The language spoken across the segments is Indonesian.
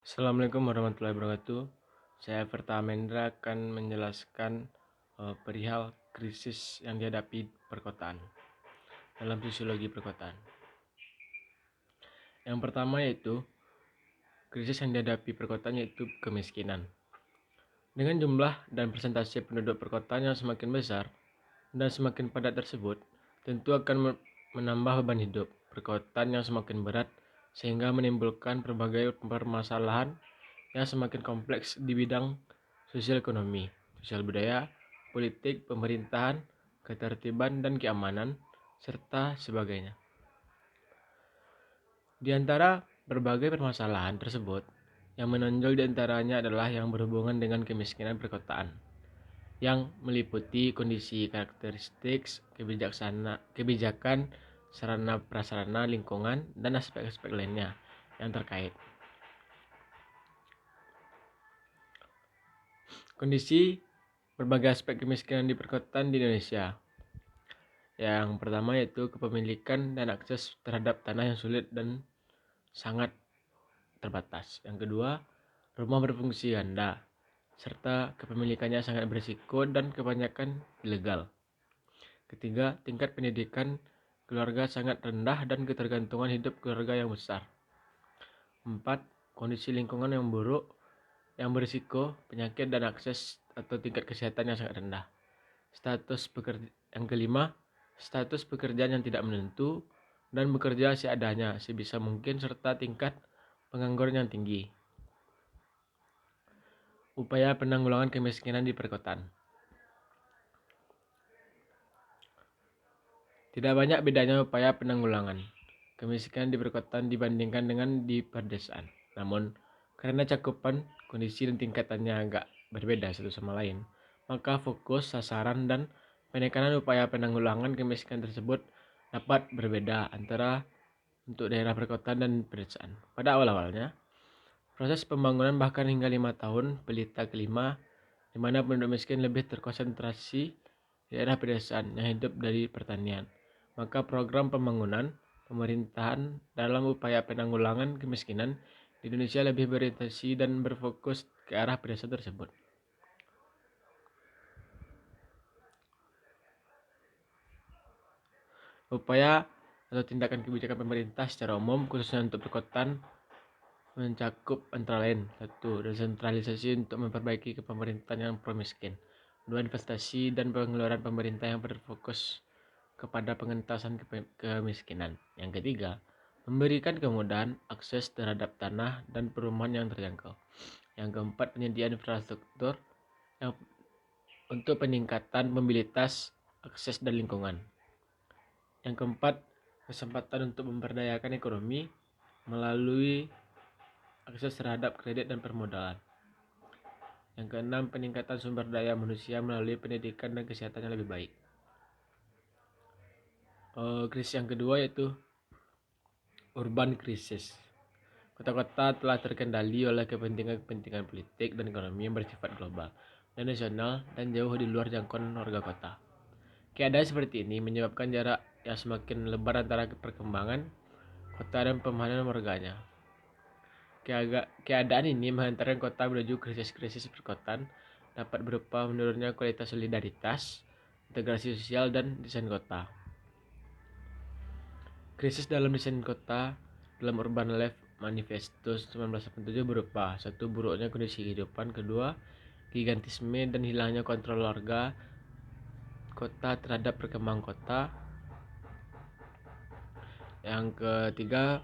Assalamualaikum warahmatullahi wabarakatuh. Saya Firtamendra akan menjelaskan perihal krisis yang dihadapi perkotaan dalam sosiologi perkotaan. Yang pertama yaitu krisis yang dihadapi perkotaan yaitu kemiskinan. Dengan jumlah dan persentase penduduk perkotaan yang semakin besar dan semakin padat tersebut, tentu akan menambah beban hidup perkotaan yang semakin berat sehingga menimbulkan berbagai permasalahan yang semakin kompleks di bidang sosial ekonomi, sosial budaya, politik, pemerintahan, ketertiban dan keamanan, serta sebagainya. Di antara berbagai permasalahan tersebut, yang menonjol di antaranya adalah yang berhubungan dengan kemiskinan perkotaan, yang meliputi kondisi karakteristik, kebijakan, sarana prasarana lingkungan, dan aspek-aspek lainnya yang terkait. Kondisi berbagai aspek kemiskinan di perkotaan di Indonesia. Yang pertama yaitu kepemilikan dan akses terhadap tanah yang sulit dan sangat terbatas. Yang kedua, rumah berfungsi ganda, serta kepemilikannya sangat berisiko dan kebanyakan ilegal. Ketiga, tingkat pendidikan keluarga sangat rendah dan ketergantungan hidup keluarga yang besar. 4. Kondisi lingkungan yang buruk, yang berisiko, penyakit dan akses atau tingkat kesehatan yang sangat rendah. Yang kelima, status pekerjaan yang tidak menentu dan bekerja seadanya sebisa mungkin serta tingkat pengangguran yang tinggi. Upaya penanggulangan kemiskinan di perkotaan. Tidak banyak bedanya upaya penanggulangan kemiskinan di perkotaan dibandingkan dengan di pedesaan. Namun, karena cakupan, kondisi dan tingkatannya agak berbeda satu sama lain, maka fokus, sasaran, dan penekanan upaya penanggulangan kemiskinan tersebut dapat berbeda antara untuk daerah perkotaan dan pedesaan. Pada awal-awalnya, proses pembangunan bahkan hingga 5 tahun pelita kelima, di mana penduduk miskin lebih terkonsentrasi di daerah pedesaan yang hidup dari pertanian. Maka program pembangunan pemerintahan dalam upaya penanggulangan kemiskinan di Indonesia lebih berorientasi dan berfokus ke arah pedesaan tersebut. Upaya atau tindakan kebijakan pemerintah secara umum khususnya untuk perkotaan mencakup antara lain: 1. Desentralisasi untuk memperbaiki kepemerintahan yang pro-miskin. 2. Investasi dan pengeluaran pemerintah yang berfokus kepada pengentasan kemiskinan. Yang ketiga, memberikan kemudahan akses terhadap tanah dan perumahan yang terjangkau. Yang keempat, penyediaan infrastruktur yang untuk peningkatan mobilitas, akses dan lingkungan. Yang keempat, kesempatan untuk memberdayakan ekonomi melalui akses terhadap kredit dan permodalan. Yang keenam, peningkatan sumber daya manusia melalui pendidikan dan kesehatan yang lebih baik. Krisis yang kedua yaitu urban krisis. Kota-kota telah terkendali oleh kepentingan politik dan ekonomi yang bersifat global dan nasional dan jauh di luar jangkauan warga kota. Keadaan seperti ini menyebabkan jarak yang semakin lebar antara perkembangan kota dan pemahaman warganya. Keadaan ini menghantarkan kota menuju krisis-krisis perkotaan dapat berupa menurunnya kualitas solidaritas, integrasi sosial, dan desain kota. Krisis dalam desain kota dalam Urban Life Manifesto 1987 berupa: 1. Buruknya kondisi kehidupan. 2. Gigantisme dan hilangnya kontrol warga kota terhadap perkembangan kota. Yang ketiga,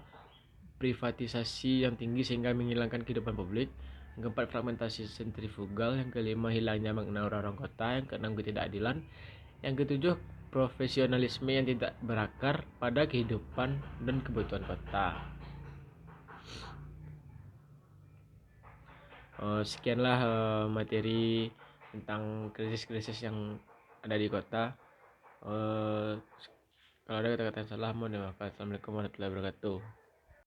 privatisasi yang tinggi sehingga menghilangkan kehidupan publik. Yang keempat, fragmentasi sentrifugal. Yang kelima, hilangnya makna orang-orang kota. Yang keenam, ketidakadilan. Yang ketujuh, profesionalisme yang tidak berakar pada kehidupan dan kebutuhan kota. Sekianlah materi tentang krisis-krisis yang ada di kota. Kalau ada kata-kata yang salah mohon dimaafkan. Assalamualaikum warahmatullahi wabarakatuh.